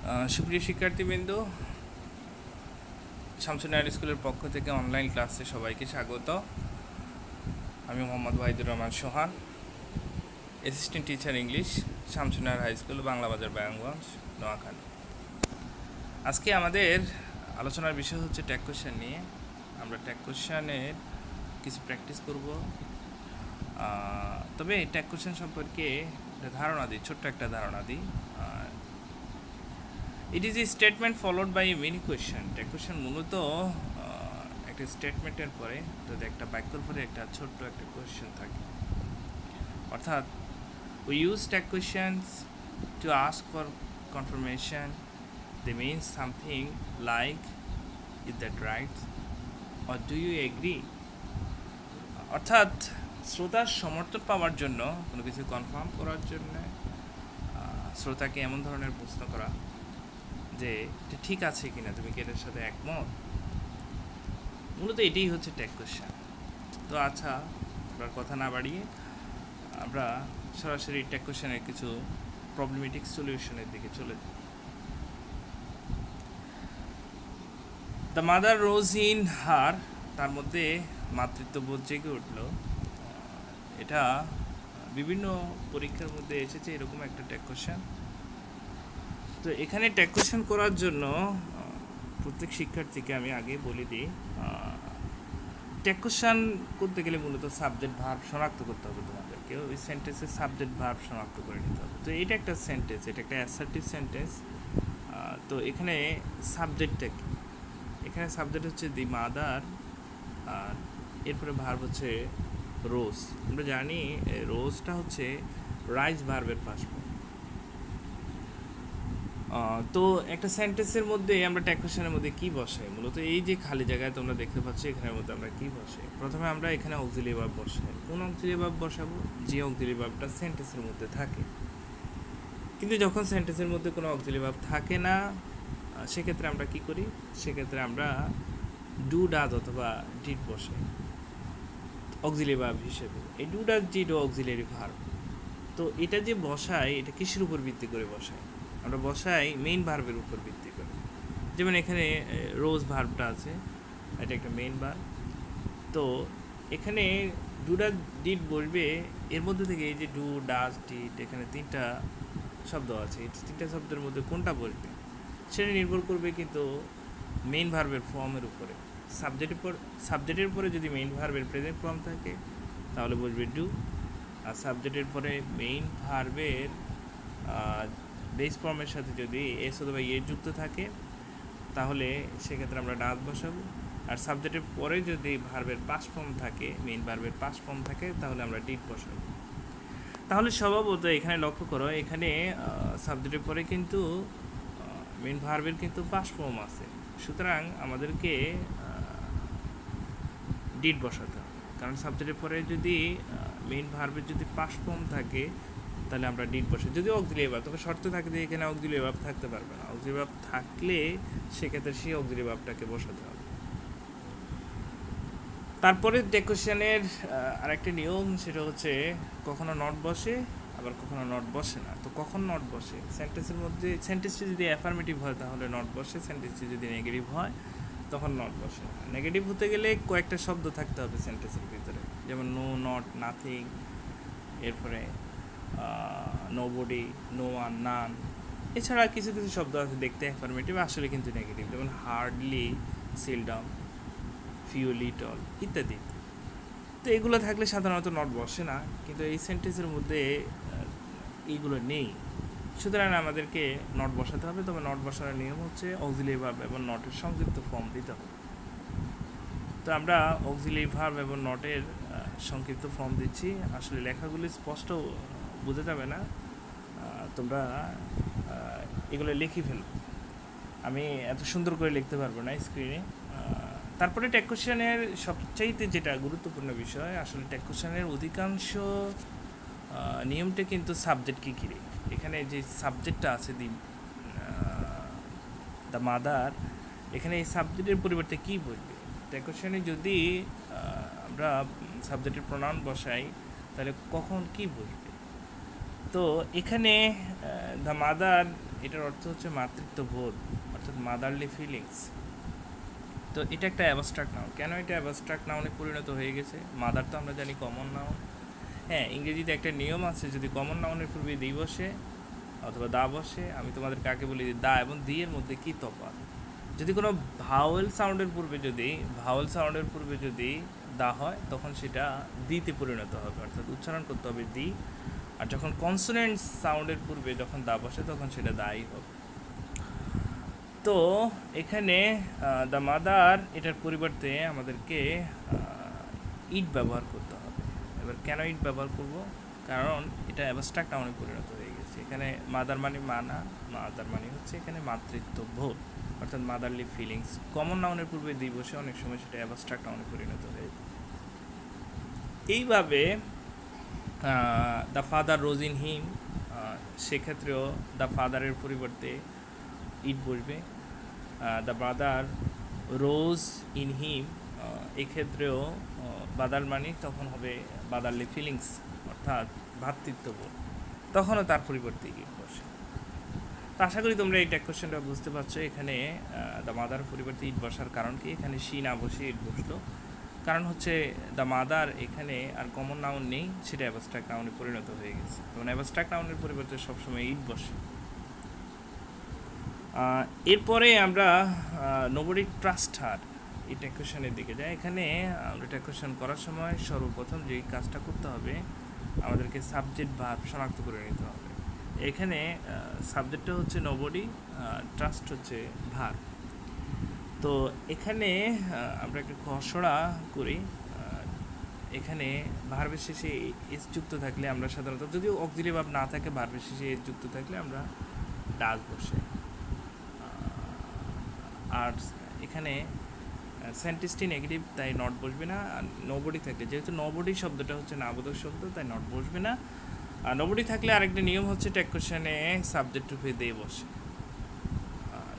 সুপ্রিয় শিক্ষার্থীবৃন্দ, শামসুন্নাহার স্কুলের পক্ষ থেকে অনলাইন ক্লাসে সবাইকে স্বাগত। আমি Mohammad Wahidur Rahman Sohan, assistant teacher English, Shamsunnahar high school, Bangla Bazar, Begumganj, Noakhali. আজকে আমাদের আলোচনার বিষয় হচ্ছে ট্যাগ কোয়েশ্চেন নিয়ে। আমরা ট্যাগ কোয়েশ্চেনের কিছু প্র্যাকটিস করব। তবে ট্যাগ কোয়েশ্চেন সম্পর্কে ছোট্ট একটা ধারণা দিই। It is a statement followed by many question. Tag question মূলত একটা স্টেটমেন্টের পরে, যদি একটা বাক্যর পরে একটা ছোট্ট একটা কোয়েশ্চেন থাকে, অর্থাৎ we use tag questions to ask for confirmation. They means something like, is that right or do you agree. অর্থাৎ শ্রোতার সমর্থন পাওয়ার জন্য, কোনো কিছু কনফার্ম করার জন্য শ্রোতাকে এমন ধরনের প্রশ্ন করা যে এটা ঠিক আছে কিনা, তুমি কি এটার সাথে একমত। মূলত এটাই হচ্ছে ট্যাগ কোয়েশ্চেন। তো আচ্ছা, আপনার কথা না বাড়িয়ে আমরা সরাসরি ট্যাগ কোয়েশ্চেনের কিছু প্রবলেমেটিক সলিউশনের দিকে চলে যাই। The mother rose in her, তার মধ্যে মাতৃত্ববোধ জেগে উঠল। এটা বিভিন্ন পরীক্ষার মধ্যে এসেছে এরকম একটা ট্যাগ কোয়েশ্চেন। তো এখানে ট্যাগ কোয়েশ্চেন করার জন্য প্রত্যেক শিক্ষার্থীকে আমি আগে বলে দিই, ট্যাগ কোয়েশ্চেন করতে গেলে মূলত সাবজেক্ট ভার্ব শনাক্ত করতে হবে তোমাদেরকে। ওই সেন্টেন্সের সাবজেক্ট ভার্ব শনাক্ত করে নিতে হবে। তো এটা একটা সেন্টেন্স, এটা একটা অ্যাসার্টিভ সেন্টেন্স। তো এখানে সাবজেক্টটা কি? এখানে সাবজেক্ট হচ্ছে দি মাদার, আর এরপরে ভার্ব হচ্ছে রোজ। আমরা জানি রোজটা হচ্ছে রাইজ ভার্বের পাস্ট ফর্ম। তো একটা সেন্টেন্সের মধ্যে আমরা ট্যাগ কোয়েশ্চেনের মধ্যে কী বসাই? মূলত এই যে খালি জায়গায় তোমরা দেখতে পাচ্ছ, এখানের মধ্যে আমরা কী বসাই? প্রথমে আমরা এখানে অক্সিলিয়ারি ভার্ব বসাই। কোন অক্সিলিয়ারি ভার্ব বসাবো? যে অক্সিলিয়ারি ভার্বটা সেন্টেন্সের মধ্যে থাকে। কিন্তু যখন সেন্টেন্সের মধ্যে কোনো অক্সিলিয়ারি ভার্ব থাকে না, সেক্ষেত্রে আমরা কি করি? সেক্ষেত্রে আমরা ডু, ডাজ অথবা ডিড বসাই অক্সিলিয়ারি ভার্ব হিসেবে। এই ডু, ডাজ, ডিড ও অক্সিলিয়ারি ভার্ব। তো এটা যে বসাই, এটা কিসের উপর ভিত্তি করে বসাই? আমরা বসাই মেইন ভার্বের উপর ভিত্তি করে। যেমন এখানে রোজ ভার্বটা আছে, এটা একটা মেইন ভার্ব। তো এখানে ডু, ডাজ, ডিড বলবে, এর মধ্যে থেকে এই যে ডু, ডাজ, ডিড, এখানে তিনটা শব্দ আছে। এই তিনটা শব্দের মধ্যে কোনটা বলবে সেটা নির্ভর করবে কিন্তু মেইন ভার্বের ফর্মের উপরে। সাবজেক্টের পরে যদি মেইন ভার্বের প্রেজেন্ট ফর্ম থাকে তাহলে বলবে ডু, আর সাবজেক্টের পরে মেইন ভার্বের বেস ফর্মের সাথে যদি এস অথবা ইয়ে যুক্ত থাকে তাহলে সেক্ষেত্রে আমরা ডাজ বসাবো। আর সাবজেক্টের পরে যদি ভার্বের পাস্ট ফর্ম থাকে, মেইন ভার্বের পাস্ট ফর্ম থাকে, তাহলে আমরা ডিড বসাবো। তাহলে স্বভাবত এখানে লক্ষ্য করো, এখানে সাবজেক্টের পরে কিন্তু মেইন ভার্বের কিন্তু পাস্ট ফর্ম আছে, সুতরাং আমাদেরকে ডিড বসাতে হবে। কারণ সাবজেক্টের পরে যদি মেইন ভার্বের যদি পাস্ট ফর্ম থাকে তাহলে আমরা ডিড বসাই। যদি অক্সিলিয়ারি ভার্ব, তবে শর্ত থাকে যে এখানে অক্সিলিয়ারি ভার্ব থাকতে পারবে না। অক্সিলিয়ারি ভার্ব থাকলে সেক্ষেত্রে সেই অক্সিলিয়ারি ভার্বটাকে বসাতে হবে। তারপরে ট্যাগ কোয়েশ্চেনের আরেকটা নিয়ম, সেটা হচ্ছে কখনো নট বসে, আবার কখনো নট বসে না। তো কখন নট বসে? সেন্টেন্সের মধ্যে, সেন্টেন্সটি যদি অ্যাফার্মেটিভ হয় তাহলে নট বসে, সেন্টেন্সটি যদি নেগেটিভ হয় তখন নট বসে। নেগেটিভ হতে গেলে কয়েকটা শব্দ থাকতে হবে সেন্টেন্সের ভিতরে, যেমন নো, নট, নাথিং, এরপরে নোবডি, নো ওয়ান, নান। এছাড়া কিছু কিছু শব্দ আছে দেখতে অ্যাফার্মেটিভ, আসলে কিন্তু নেগেটিভ, যেমন হার্ডলি, সিলডাউন, ফিউ, লিটল ইত্যাদি। তো এগুলো থাকলে সাধারণত নট বসে না, কিন্তু এই সেন্টেন্সের মধ্যে এইগুলো নেই, সুতরাং আমাদেরকে নট বসাতে হবে। তবে নট বসানোর নিয়ম হচ্ছে অক্সিলিয়ারি ভার্ব এবং নটের সংক্ষিপ্ত ফর্ম দিতে হবে। তো আমরা অক্সিলিয়ারি ভার্ব এবং নটের সংক্ষিপ্ত ফর্ম দিচ্ছি। আসলে লেখাগুলি স্পষ্ট বোঝা যাবে না, তোমরা এগুলো লিখে ফেলো। আমি এত সুন্দর করে লিখতে পারবো না স্ক্রিনে। তারপরে ট্যাগ কোয়েশ্চেনের সবচাইতে যেটা গুরুত্বপূর্ণ বিষয়, আসলে ট্যাগ কোয়েশ্চেনের অধিকাংশ নিয়মটা কিন্তু সাবজেক্টকে ঘিরে। এখানে যে সাবজেক্টটা আছে দ্য মাদার, এখানে এই সাবজেক্টের পরিবর্তে কী বলবে? ট্যাগ কোয়েশ্চেনে যদি আমরা সাবজেক্টের প্রনাউন বসাই তাহলে কখন কী বলবে? তো এখানে দ্য মাদার এটার অর্থ হচ্ছে মাতৃত্ববোধ, অর্থাৎ মাদারলি ফিলিংস। তো এটা একটা অ্যাবস্ট্রাক্ট নাউন। কেন এটা অ্যাবস্ট্রাক্ট নাউনে পরিণত হয়ে গেছে? মাদার তো আমরা জানি কমন নাউন। হ্যাঁ, ইংরেজিতে একটা নিয়ম আছে, যদি কমন নাউনের পূর্বে দি বসে অথবা দা বসে, আমি তোমাদের কাকে বলি দা এবং দি এর মধ্যে কী তফাৎ। যদি কোনো ভাওয়েল সাউন্ডের পূর্বে যদি দা হয় তখন সেটা দিতে পরিণত হবে, অর্থাৎ উচ্চারণ করতে হবে দি। আর যখন কনসোনেন্ট সাউন্ডের পূর্বে যখন দা বসে তখন সেটা দাই হবে। তো এখানে দ্য মাদার এটার পরিবর্তে আমাদেরকে ইট ব্যবহার করতে হবে। এবার কেন ইট ব্যবহার করব? কারণ এটা অ্যাবস্ট্রাক্ট নাউনে পরিণত হয়ে গেছে। এখানে মাদার মানে মানা, মাদার মানে হচ্ছে এখানে মাতৃত্ববোধ, অর্থাৎ মাদারলি ফিলিংস। কমন নাউনের পূর্বে দি বসে অনেক সময় সেটা অ্যাবস্ট্রাক্ট নাউনে পরিণত হয়ে যায়। এইভাবে the father rose in him, সেক্ষেত্রেও দ্য ফাদারের পরিবর্তে ইট বসবে। The brother rose in him, এক্ষেত্রেও বাদার মানে তখন হবে বাদারলি ফিলিংস, অর্থাৎ ভ্রাতৃত্ববোধ, তখনও তার পরিবর্তে ইট বসে। তো আশা করি তোমরা এই ট্যাগ কোশ্চেনটা বুঝতে পারছো। এখানে দ্য মাদার পরিবর্তে ইট বসার কারণ কি? এখানে শি না বসে ইট বসলো, কারণ হচ্ছে দ্য মাদার এখানে আর কমন নাউন নেই, সেটা অ্যাবস্ট্রাক্ট নাউনে পরিণত হয়ে গেছে। এবং অ্যাবস্ট্রাক্ট নাউনের পরিবর্তে সবসময় ইট বসে। এরপরে আমরা নোবডি ট্রাস্ট হার এই ট্যাগ কোশ্চেনের দিকে যাই। এখানে আমরা ট্যাগ কোশ্চেন করার সময় সর্বপ্রথম যে কাজটা করতে হবে, আমাদেরকে সাবজেক্ট ভার্ব শনাক্ত করে নিতে হবে। এখানে সাবজেক্টটা হচ্ছে নোবডি, ট্রাস্ট হচ্ছে ভার্ব। তো এখানে আমরা একটা খসড়া করি। এখানে ভার্বের শেষে এস যুক্ত থাকলে আমরা সাধারণত, যদিও অক্সিলারি ভার্ব না থাকে, ভার্বের শেষে এস যুক্ত থাকলে আমরা ডাজ বসে। আর এখানে সেন্টেন্সটি নেগেটিভ, তাই নট বসবে না। আর নোবডি থাকলে, যেহেতু নোবডি শব্দটা হচ্ছে নাবোধক শব্দ, তাই নট বসবে না। আর নোবডি থাকলে আরেকটা নিয়ম হচ্ছে ট্যাগ কোশ্চেনে সাবজেক্ট রূপে দে বসে।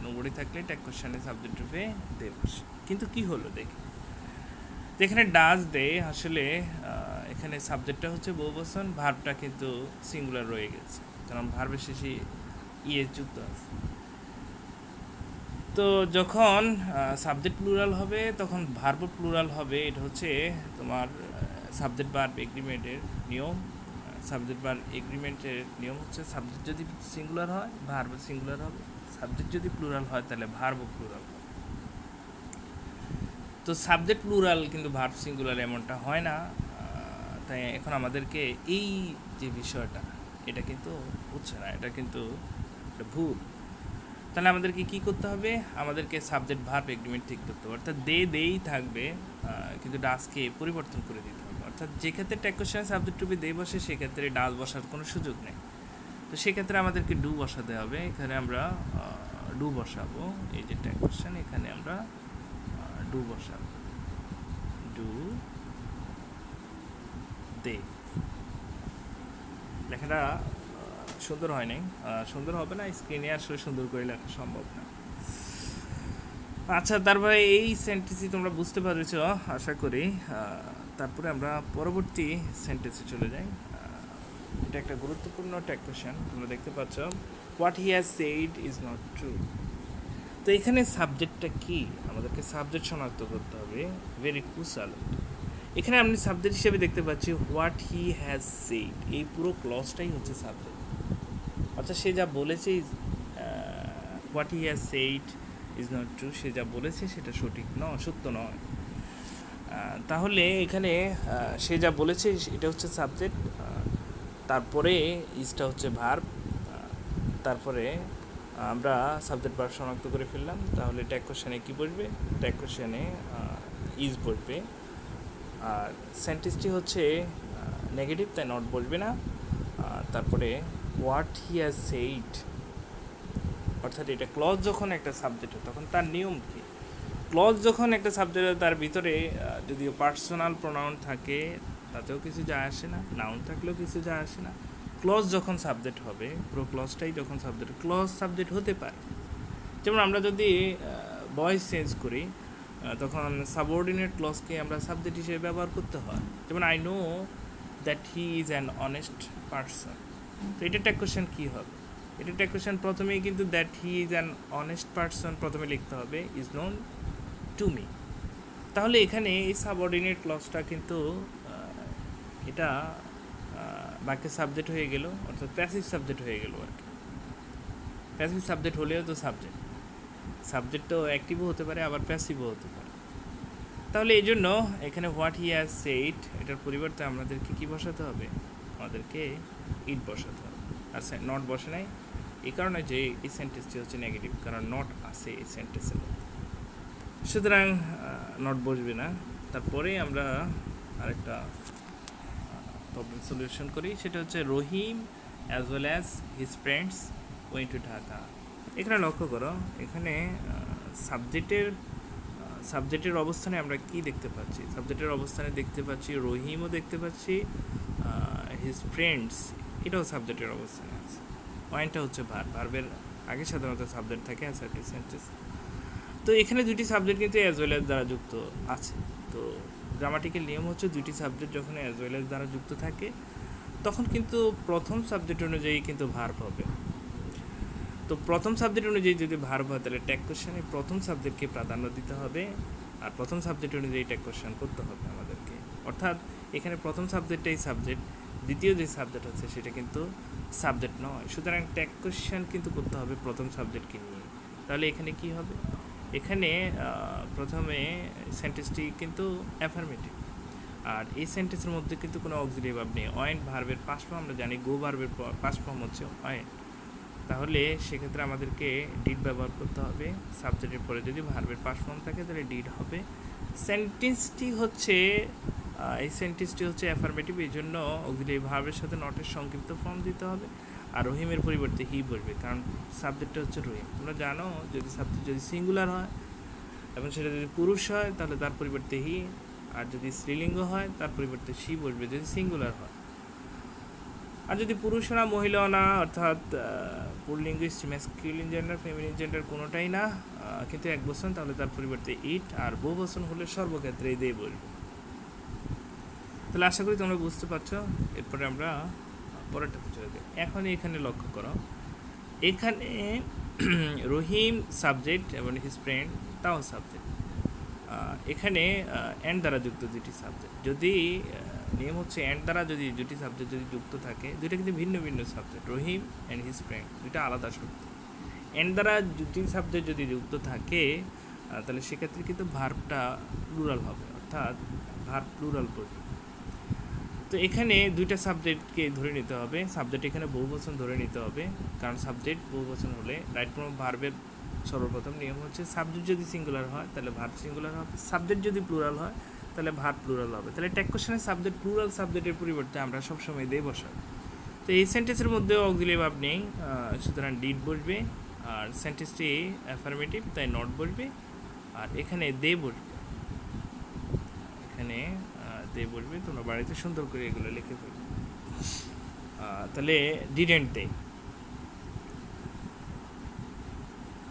নোবডি থাকলে ট্যাগ কোশ্চেনে সাবজেক্ট রূপে দে বসে। কিন্তু কি হলো দেখি, এখানে ডাজ দে, আসলে এখানে সাবজেক্টটা হচ্ছে বহুবচন, ভার্বটা কিন্তু সিঙ্গুলার রয়ে গেছে, কারণ ভার্বের শেষে ইএস যুক্ত আছে। তো যখন সাবজেক্ট প্লুরাল হবে তখন ভার্বও প্লুরাল হবে। এটা হচ্ছে তোমার সাবজেক্ট ভার্ব এগ্রিমেন্টের নিয়ম। সাবজেক্ট ভার্ব এগ্রিমেন্টের নিয়ম হচ্ছে সাবজেক্ট যদি সিঙ্গুলার হয় ভার্ব সিঙ্গুলার হবে, সাবজেক্ট যদি প্লুরাল হয় তাহলে ভার্বও প্লুরাল হবে। তো সাবজেক্ট প্লুরাল কিন্তু ভার্ব সিঙ্গুলার এমনটা হয় না। তাই এখন আমাদেরকে এই যে বিষয়টা, এটা কিন্তু হচ্ছে না, এটা কিন্তু একটা ভুল। তাহলে আমাদেরকে কি করতে হবে? আমাদেরকে সাবজেক্ট ভার্ব এগ্রিমেন্ট ঠিক করতে হবে, অর্থাৎ দেই থাকবে, কিন্তু ডাজকে পরিবর্তন করে দিতে হবে। অর্থাৎ যে ক্ষেত্রে ট্যাগ কোশ্চেনে সাবজেক্ট রূপে দে বসে, সেক্ষেত্রে ডাজ বসার কোনো সুযোগ নেই। তো সেক্ষেত্রে আমাদেরকে ডু বসাতে হবে। এখানে আমরা ডু বসাবো। এই যে ট্যাগ কোশ্চেন, এখানে আমরা ডু বসাবো, ডু দে। লেখাটা সুন্দর হয় নাই, সুন্দর হবে না, স্ক্রিনে আসলে সুন্দর করে লেখা সম্ভব না। আচ্ছা, তারপরে এই সেন্টেন্সই তোমরা বুঝতে পারছ আশা করি। তারপরে আমরা পরবর্তী সেন্টেন্সে চলে যাই। এটা একটা গুরুত্বপূর্ণ ট্যাগ কোশ্চেন, তোমরা দেখতে পাচ্ছ, what he has said is not true. তো এখানে সাবজেক্টটা কি? আমাদেরকে সাবজেক্ট শনাক্ত করতে হবে, ভেরি ক্রুশাল। এখানে আমি সাবজেক্ট হিসেবে দেখতে পাচ্ছি হোয়াট হি হ্যাজ সেড, এই পুরো ক্লজটাই হচ্ছে সাবজেক্ট। অর্থাৎ সে যা বলেছে, what he has said is not true, সে যা বলেছে সেটা সঠিক নয়, সত্য নয়। তাহলে এখানে সে যা বলেছে এটা হচ্ছে সাবজেক্ট, তারপরে ইজটা হচ্ছে ভার্ব, তারপরে আমরা সাবজেক্ট ভার্ব শনাক্ত করে ফেললাম। তাহলে ট্যাগ কোশ্চেনে কী বসবে? ট্যাগ কোশ্চেনে ইজ বসবে। আর সেন্টেন্সটি হচ্ছে নেগেটিভ, তাই নট বসবে না। তারপরে হোয়াট হি হ্যাজ সেইড, অর্থাৎ এটা ক্লজ যখন একটা সাবজেক্ট হয় তখন তার নিয়ম কী? ক্লজ যখন একটা সাবজেক্ট হয় তার ভিতরে যদিও পার্সোনাল প্রোনাউন থাকে তাতেও কিছু যায় আসে না, নাউন থাকলেও কিছু যায় আসে না। ক্লজ যখন সাবজেক্ট হবে, পুরো ক্লজটাই যখন সাবজেক্ট, ক্লজ সাবজেক্ট হতে পারে। যেমন আমরা যদি ভয়েস চেঞ্জ করি তখন সাবঅর্ডিনেট ক্লজকে আমরা সাবজেক্ট হিসেবে ব্যবহার করতে হয়। যেমন I know that he is an honest person. তো এটা ট্যাগ কোশ্চেন কী হবে? এটা ট্যাগ কোশ্চেন প্রথমেই কিন্তু that he is an honest person প্রথমে লিখতে হবে, ইজ নোন টু মি। তাহলে এখানে এই সাবঅর্ডিনেট ক্লজটা কিন্তু এটা বাক্যের সাবজেক্ট হয়ে গেল, অর্থাৎ প্যাসিভ সাবজেক্ট হয়ে গেল আর কি। প্যাসিভ সাবজেক্ট হলেও তো সাবজেক্ট তো অ্যাক্টিভও হতে পারে আবার প্যাসিভও হতে পারে। তাহলে এই জন্য এখানে হোয়াট হি হ্যাজ সেড এটার পরিবর্তে আমাদেরকে কী বসাতে হবে, আমাদেরকে ইট বসাতে হবে। আর নট বসে নাই এই কারণে যে এই সেন্টেন্সটি হচ্ছে নেগেটিভ, কারণ নট আছে এই সেন্টেন্সের মধ্যে, সুতরাং নট বসবে না। তারপরে আমরা আরেকটা প্রবলেম সলিউশন করি, সেটা হচ্ছে Rahim as well as his friends went to Dhaka. এখানে লক্ষ্য করো, এখানে সাবজেক্টের অবস্থানে আমরা কি দেখতে পাচ্ছি, সাবজেক্টের অবস্থানে দেখতে পাচ্ছি রহিমও দেখতে পাচ্ছি, হিজ ফ্রেন্ডস এটাও সাবজেক্টের অবস্থানে আছে। পয়েন্টটা হচ্ছে ভার্বের আগে সাধারণত সাবজেক্ট থাকে অ্যাসার্টিভ সেন্টেন্স। তো এখানে দুইটি সাবজেক্ট কিন্তু অ্যাজ ওয়েল অ্যাজ দ্বারা যুক্ত আছে। তো গ্রামাটিক্যাল নিয়ম হচ্ছে দুইটি সাবজেক্ট যখন অ্যাজ ওয়েল অ্যাজ দ্বারা যুক্ত থাকে তখন কিন্তু প্রথম সাবজেক্ট অনুযায়ী কিন্তু ভার্ব হবে। তো প্রথম সাবজেক্ট অনুযায়ী যদি ভার্ব হয় তাহলে ট্যাগ কোশ্চেনে প্রথম সাবজেক্টকে প্রাধান্য দিতে হবে, আর প্রথম সাবজেক্ট অনুযায়ী ট্যাগ কোশ্চেন করতে হবে আমাদেরকে। অর্থাৎ এখানে প্রথম সাবজেক্টটাই সাবজেক্ট, দ্বিতীয় যে সাবজেক্ট আছে সেটা কিন্তু সাবজেক্ট নয়, সুতরাং ট্যাগ কোশ্চেন কিন্তু করতে হবে প্রথম সাবজেক্টকে নিয়ে। তাহলে এখানে কি হবে, এখানে প্রথমে সেন্টেন্সটি কিন্তু অ্যাফার্মেটিভ, আর এই সেন্টেন্সের মধ্যে কিন্তু কোনো অক্সিলিয়ারি ভার্ব নেই। অয়েন্ট ভার্বের পাস্ট ফর্ম আমরা জানি, গো ভার্বের পাস্ট ফর্ম হচ্ছে অয়েন্ট। তাহলে সেক্ষেত্রে আমাদেরকে ডিড ব্যবহার করতে হবে সাবজেক্টের পরে। যদি ভার্বের পাস্ট ফর্ম থাকে তাহলে ডিড হবে। সেন্টেন্সটি হচ্ছে এই সেন্টেন্সটি হচ্ছে অ্যাফার্মেটিভ, এই জন্য অক্সিলিয়ারি ভার্বের সাথে নটের সংক্ষিপ্ত ফর্ম দিতে হবে, আর রহিমের পরিবর্তে হি বলবে, কারণ সাবজেক্টটা হচ্ছে রহিম। তোমরা জানো যদি সাবজেক্ট যদি সিঙ্গুলার হয় এবং সেটা যদি পুরুষ হয় তাহলে তার পরিবর্তে হি, আর যদি স্ত্রীলিঙ্গ হয় তার পরিবর্তে সি বলবে যদি সিঙ্গুলার হয়। আর যদি পুরুষ না মহিলাও না, অর্থাৎ পুল্লিঙ্গ ম্যাসকিউলিন জেন্ডার ফেমিনিন জেন্ডার কোনোটাই না, কিন্তু এক বচন, তাহলে তার পরিবর্তে ইট, আর বহু বচন হলে সর্বক্ষেত্রে এই দিয়ে বলবে। তাহলে আশা করি তোমরা বুঝতে পারছো। এরপরে আমরা পরেরটা চলে যাই। এখন এখানে লক্ষ্য করো, এখানে রহিম সাবজেক্ট এবং হিজ ফ্রেন্ড তাও সাবজেক্ট। এখানে অ্যান্ড দ্বারা যুক্ত দুটি সাবজেক্ট, যদি নিয়ম হচ্ছে অ্যান্ড দ্বারা যদি দুটি সাবজেক্ট যদি যুক্ত থাকে, দুইটা কিন্তু ভিন্ন ভিন্ন subject, Rahim and his friend দুইটা আলাদা শব্দ। অ্যান্ড দ্বারা দুটি সাবজেক্ট যদি যুক্ত থাকে তাহলে সেক্ষেত্রে কিন্তু ভার্বটা প্লুরাল হবে, অর্থাৎ ভার্ব প্লুরাল পড়বে। তো এখানে দুইটা সাবজেক্টকে ধরে নিতে হবে, সাবজেক্ট এখানে বহুবচন ধরে নিতে হবে, কারণ সাবজেক্ট বহুবচন হলে রাইট ফর্ম ভার্বের সর্বপ্রথম নিয়ম হচ্ছে সাবজেক্ট যদি সিঙ্গুলার হয় তাহলে ভার্ব সিঙ্গুলার হবে, সাবজেক্ট যদি প্লুরাল হয় তাহলে ভার্ব প্লুরাল হবে। তাহলে ট্যাগ কোশ্চেনে সাবজেক্ট প্লুরাল সাবজেক্টের পরিবর্তে আমরা সবসময় দিয়ে বসাবো। তো এই সেন্টেন্সের মধ্যেও অক্সিলিয়ারি ভার্ব নেই, সুতরাং ডিড বসবে, আর সেন্টেন্সটি অ্যাফার্মেটিভ তাই নট বসবে, আর এখানে দে বসবে, এখানে দে বসবে। তোমরা বাড়িতে সুন্দর করে এগুলো লিখে ফেলবে। তাহলে ডিডেন্ট দে।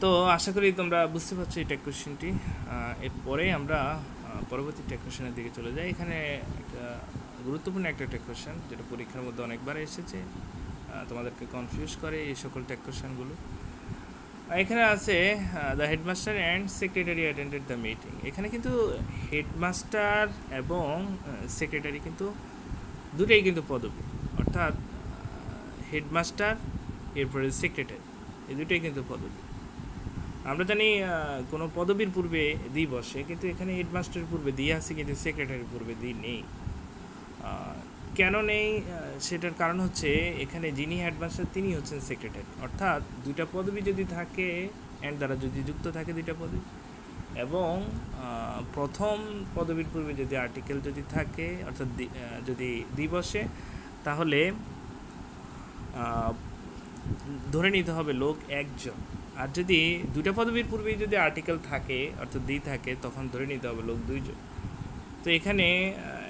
তো আশা করি তোমরা বুঝতে পারছো এই ট্যাগ কোশ্চেনটি। এরপরে আমরা পরবর্তী ট্যাগ কোশ্চেনের দিকে চলে যাই। এখানে একটা গুরুত্বপূর্ণ একটা ট্যাগ কোশ্চেন যেটা পরীক্ষার মধ্যে অনেকবার এসেছে, তোমাদেরকে কনফিউজ করে এই সকল ট্যাগ কোশ্চেনগুলো। এখানে আছে the headmaster and secretary attended the meeting. এখানে কিন্তু হেডমাস্টার এবং সেক্রেটারি কিন্তু দুটোই কিন্তু পদবি, অর্থাৎ হেডমাস্টার এরপরে সেক্রেটারি এই দুটোই কিন্তু পদবি। আমরা জানি কোনো পদবীর পূর্বে দি বসে, কিন্তু এখানে হেডমাস্টারের পূর্বে দি আছে কিন্তু সেক্রেটারির পূর্বে দি নেই। কেন নেই সেটার কারণ হচ্ছে এখানে যিনি হেডমাস্টার তিনি হচ্ছেন সেক্রেটারি, অর্থাৎ দুইটা পদবি যদি থাকে অ্যান্ড দ্বারা যদি যুক্ত থাকে দুইটা পদবি, এবং প্রথম পদবীর পূর্বে যদি আর্টিকেল যদি থাকে অর্থাৎ যদি দি বসে, তাহলে ধরে নিতে হবে লোক একজন। আর যদি দুইটা পদবীর পূর্বেই যদি আর্টিকেল থাকে অর্থাৎ দি থাকে তখন ধরে নিতে হবে লোক দুইজন। তো এখানে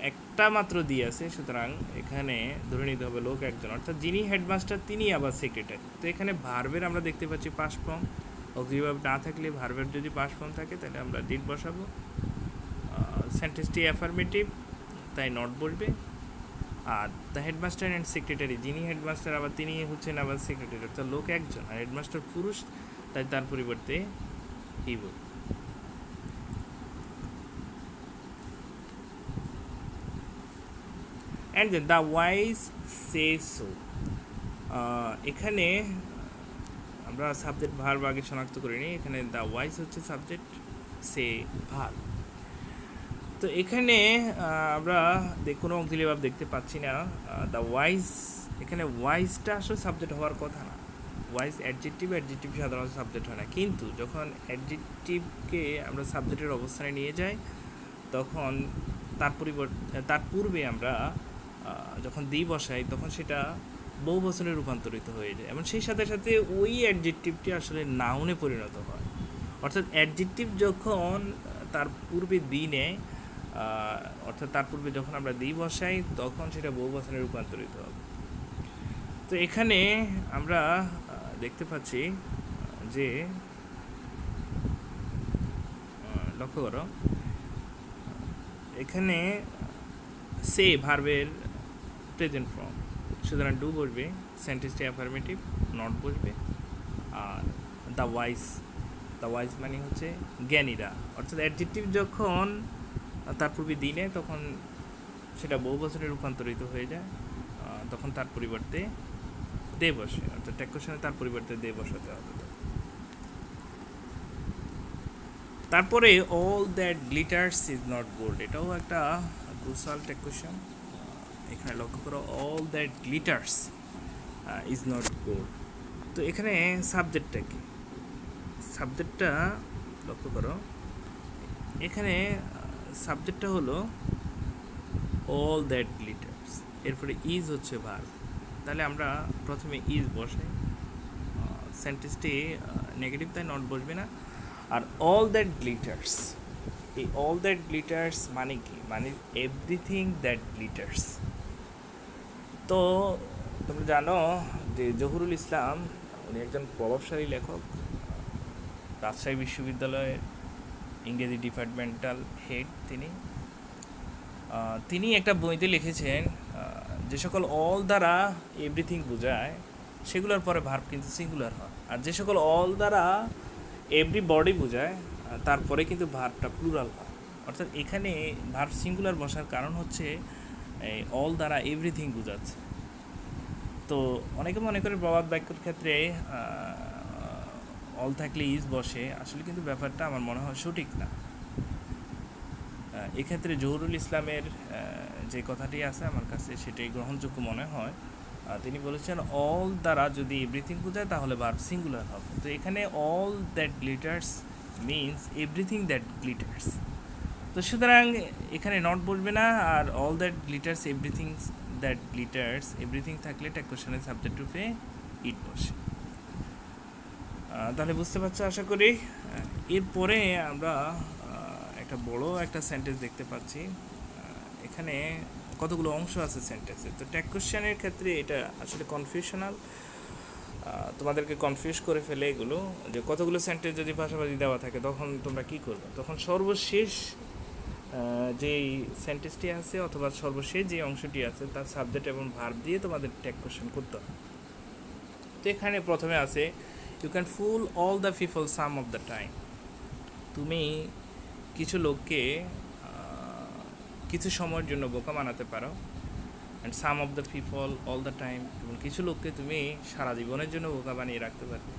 একটা মাত্র দি আছে, সুতরাং এখানে ধরে নিতে হবে লোক একজন, অর্থাৎ যিনি হেডমাস্টার তিনি আবার সেক্রেটারি। তো এখানে ভার্বের আমরা দেখতে পাচ্ছি পাস্ট ফর্ম, অক্সিলিয়ারি ভার্ব না থাকলে ভার্বের যদি পাস্ট ফর্ম থাকে তাহলে আমরা ডিড বসাবো। সেন্টেন্সটি অ্যাফার্মেটিভ তাই নট বলবে, are the headmaster and secretary, যিনি হেডমাস্টার আবার তিনি হচ্ছেন আবার সেক্রেটারি, অর্থাৎ লোক একজন, আর হেডমাস্টার পুরুষ, তাই তার পরিবর্তে হি বলব। And then the wise say so, এখানে আমরা সাবজেক্ট ভার্ব আগে শনাক্ত করিনি, এখানে দ্য ওয়াইজ হচ্ছে সাবজেক্ট, সে ভার্ব। তো এখানে আমরা কোনো অক্সিলারি ভার্ব দেখতে পাচ্ছি না। দ্য ওয়াইজ, এখানে ওয়াইজটা আসলে সাবজেক্ট হওয়ার কথা না। ওয়াইজ অ্যাডজেক্টিভ সাধারণত সাবজেক্ট হয় না, কিন্তু যখন অ্যাডজেক্টিভকে আমরা সাবজেক্টের অবস্থানে নিয়ে যাই তখন তার পূর্বে আমরা যখন দি বসাই তখন সেটা বহু বচনে রূপান্তরিত হয়ে যায়, এবং সেই সাথে সাথে ওই অ্যাডজেক্টিভটি আসলে নাউনে পরিণত হয়। অর্থাৎ অ্যাডজেক্টিভ যখন তার পূর্বে দি নেয়, অর্থাৎ তার পূর্বে যখন আমরা দি বসাই তখন সেটা বহু বচনে রূপান্তরিত হবে। তো এখানে আমরা দেখতে পাচ্ছি যে, লক্ষ্য করো এখানে সে ভার্বের প্রেজেন্ট ফর্ম, সুতরাং ডু বসবে, সেন্টেন্সটি অ্যাফার্মেটিভ, নট বসবে। আর দ্য ওয়াইজ মানে হচ্ছে জ্ঞানীরা, অর্থাৎ অ্যাডজেক্টিভ যখন তার পূর্বে দিনে তখন সেটা বহু বচনে রূপান্তরিত হয়ে যায়, তখন তার পরিবর্তে দে বসে, অর্থাৎ ট্যাকোশনে তার পরিবর্তে দে বসাতে হবে। তারপরে all that glitters is not gold, এটাও একটা ক্রুশাল ট্যাকোশন। এখানে লক্ষ্য করো all that glitters is not gold. তো এখানে সাবজেক্টটা কি, সাবজেক্টটা লক্ষ্য করো, এখানে সাবজেক্টটা হলো অল দ্যাট গ্লিটার্স, এরপরে ইজ হচ্ছে ভার্ব। তাহলে আমরা প্রথমে ইজ বসাই, সেন্টেন্সটি নেগেটিভ তাই নট বসবে না। আর অল দ্যাট গ্লিটার্স, এই অল দ্যাট গ্লিটার্স মানে কি, মানে এভরিথিং দ্যাট গ্লিটার্স। তো তোমরা জানো যে জহুরুল ইসলাম উনি একজন প্রভাবশালী লেখক, রাজশাহী বিশ্ববিদ্যালয়ের ইংরেজি ডিপার্টমেন্টাল হেড তিনি একটা বইতে লিখেছেন যে সকল অল দ্বারা এভরিথিং বোঝায় সেগুলোর পরে ভার্ব কিন্তু সিঙ্গুলার হয়, আর যে সকল অল দ্বারা এভরি বডি বোঝায় তারপরে কিন্তু ভার্বটা প্লুরাল হয়। অর্থাৎ এখানে ভার্ব সিঙ্গুলার বসার কারণ হচ্ছে অল দ্বারা এভরিথিং বোঝাচ্ছে। তো অনেকে মনে করে প্রবাদ বাক্যের ক্ষেত্রে অল থাকলে ইজ বসে, আসলে কিন্তু ব্যাপারটা আমার মনে হয় সঠিক না। এক্ষেত্রে জহুরুল ইসলামের যে কথাটি আছে আমার কাছে সেটাই গ্রহণযোগ্য মনে হয়। তিনি বলেছেন অল দ্বারা যদি এভরিথিং বোঝায় তাহলে ভার্ব সিঙ্গুলার হবে। তো এখানে all that glitters means everything that glitters. তো সুতরাং এখানে নট বসবে না, আর all that glitters everything that glitters, everything থাকলে ট্যাকোশনের সাবজেক্ট রূপে ইট বসে। তাহলে বুঝতে পারছো আশা করি। এরপরে আমরা একটা বড় একটা সেন্টেন্স দেখতে পাচ্ছি। এখানে কতগুলো অংশ আছে সেন্টেন্সে। তো ট্যাকোশনের ক্ষেত্রে এটা আসলে কনফিউশনাল, তোমাদেরকে কনফিউজ করে ফেলে এগুলো, যে কতগুলো সেন্টেন্স যদি পাশাপাশি দেওয়া থাকে তখন তোমরা কি করবে। তখন সর্বশেষ যেই সেন্টেন্সটি আছে অথবা সর্বশেষ যে অংশটি আছে তার সাবজেক্ট এবং ভার্ব দিয়ে তোমাদের ট্যাকোশন করতে হবে। তো এখানে প্রথমে আছে you can fool all the people some of the time, তুমি কিছু লোককে কিছু সময়ের জন্য বোকা বানাতে পারো। And some of the people all the time, এবং কিছু লোককে তুমি সারা জীবনের জন্য বোকা বানিয়ে রাখতে পারবে।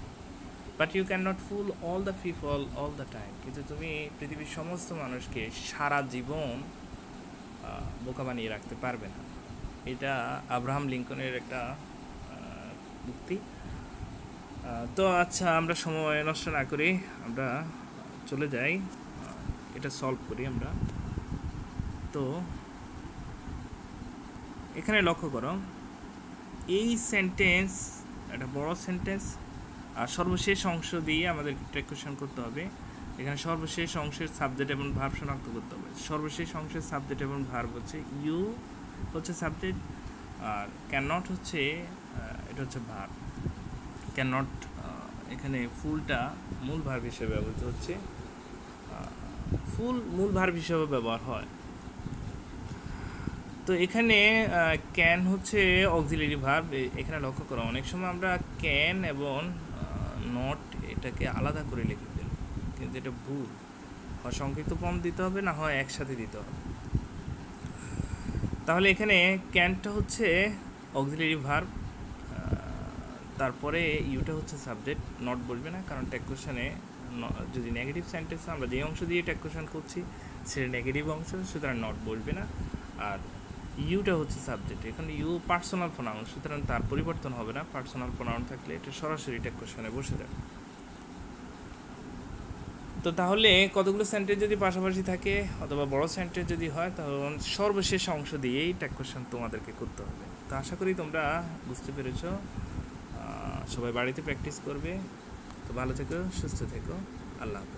But you can not fool all the people all the time, কিন্তু তুমি পৃথিবীর সমস্ত মানুষকে সারা জীবন বোকা বানিয়ে রাখতে পারবে না। এটা আব্রাহাম লিঙ্কনের একটা উক্তি। তো আচ্ছা, আমরা সময় নষ্ট না করি আমরা চলে যাই, এটা সলভ করি আমরা। তো এখানে লক্ষ্য করো এই সেন্টেন্স একটা বড় সেন্টেন্স, আর সর্বশেষ অংশ দিয়ে আমাদের ট্যাকোশন করতে হবে। এখানে সর্বশেষ অংশের সাবজেক্ট এবং ভার্ব শনাক্ত করতে হবে। সর্বশেষ অংশের সাবজেক্ট এবং ভার্ব হচ্ছে ইউ হচ্ছে সাবজেক্ট, আর ক্যান নট হচ্ছে এটা হচ্ছে ভার্ব। ক্যান নট এখানে ফুলটা মূল ভার্ব হিসেবে ব্যবহৃত হচ্ছে, ফুল মূল ভার্ব হিসেবে ব্যবহার হয়। তো এখানে ক্যান হচ্ছে অক্সিলারি ভার্ব। এখানে লক্ষ্য করো অনেক সময় আমরা ক্যান এবং নট এটাকে আলাদা করে লিখে ফেলি, কিন্তু এটা ভুল। হয় সংক্ষিপ্ত ফর্ম দিতে হবে, না হয় একসাথে দিতে হবে। তাহলে এখানে ক্যানটা হচ্ছে অক্সিলারি ভার্ব, তারপরে ইউটা হচ্ছে সাবজেক্ট। নট বলবে না, কারণ ট্যাগ কোশ্চেনে যদি নেগেটিভ সেন্টেন্স আমরা যে অংশ দিয়ে ট্যাগ কোশ্চেন করছি সেটা নেগেটিভ অংশ, সুতরাং নট বলবে না। আর ইউটা হচ্ছে সাবজেক্ট, এখানে ইউ পার্সোনাল প্রোনাউন, সুতরাং তার পরিবর্তন হবে না। পার্সোনাল প্রোনাউন থাকলে এটা সরাসরি ট্যাগ কোশ্চেনে বসে যাবে। তো তাহলে কতগুলো সেন্টেন্স যদি পাশাপাশি থাকে অথবা বড় সেন্টেন্স যদি হয়, তখন সর্বশেষ অংশ দিয়েই ট্যাগ কোশ্চেন তোমাদেরকে করতে হবে। তো আশা করি তোমরা বুঝতে পেরেছো। সবাই বাড়িতে প্র্যাকটিস করবে। তো ভালো থেকো, সুস্থ থেকো, আল্লাহ হাফেজ।